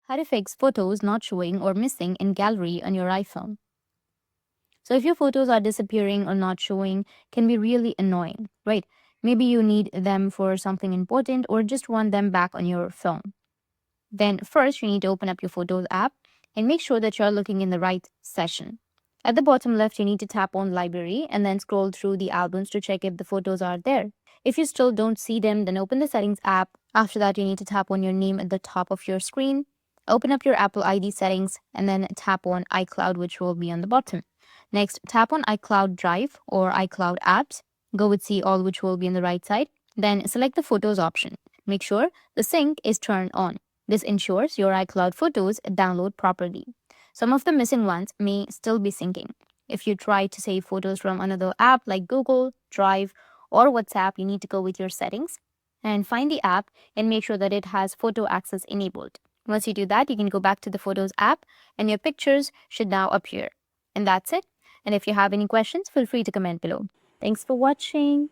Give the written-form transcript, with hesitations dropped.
How to fix photos not showing or missing in gallery on your iPhone. So if your photos are disappearing or not showing, can be really annoying, right? Maybe you need them for something important or just want them back on your phone. Then first you need to open up your Photos app and make sure that you're looking in the right session. At the bottom left, you need to tap on Library and then scroll through the albums to check if the photos are there. If you still don't see them, then open the Settings app. After that, you need to tap on your name at the top of your screen. Open up your Apple ID settings and then tap on iCloud, which will be on the bottom. Next, tap on iCloud Drive or iCloud Apps. Go with See All, which will be on the right side. Then select the Photos option. Make sure the sync is turned on. This ensures your iCloud photos download properly. Some of the missing ones may still be syncing. If you try to save photos from another app like Google, Drive, or WhatsApp, you need to go with your settings and find the app and make sure that it has photo access enabled. Once you do that, you can go back to the Photos app and your pictures should now appear. And that's it. And if you have any questions, feel free to comment below. Thanks for watching.